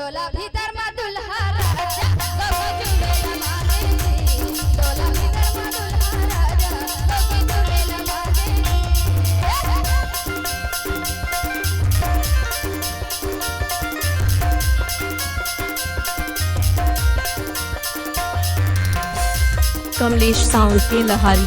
डोला भीतर में दुल्हा राजा लोग जुड़ेला मांगे जी डोला भीतर में दुल्हा राजा लोग जुड़ेला मांगे कमलेश साउंड के लहारी।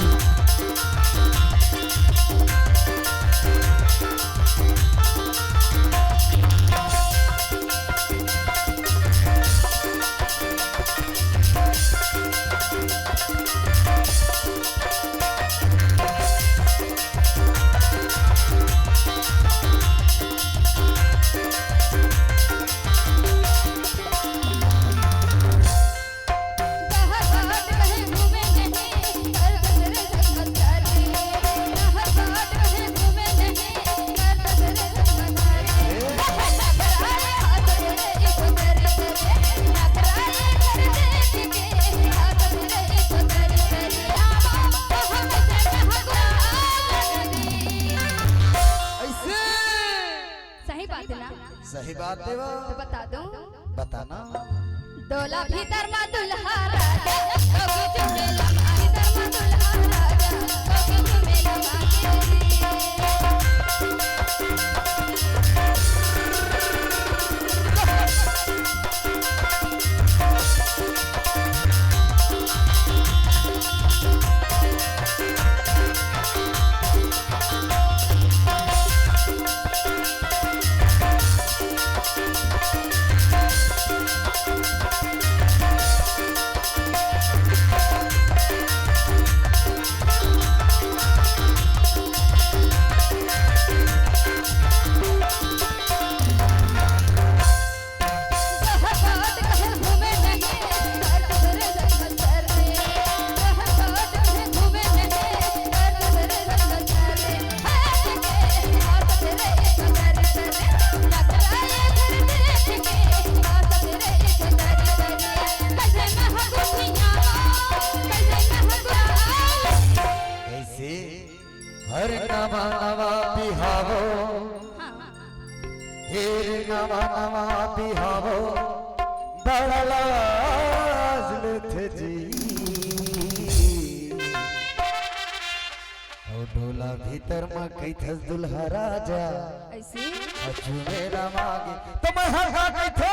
सही बात है वो तो बता दूं बताना डोला भीतर में दुल्हा राजा लोग जुड़ेला भीतर में दुल्हा राजा लोग जुड़ेला मांगे हर नवा नवा बिहावो हेर नवा नवा बिहावो बड़ा लाज लेते जी और डोला भीतर में कई थस दुल्हा राजा ऐसे अचू मेरा मांगे तो मैं हर कई थे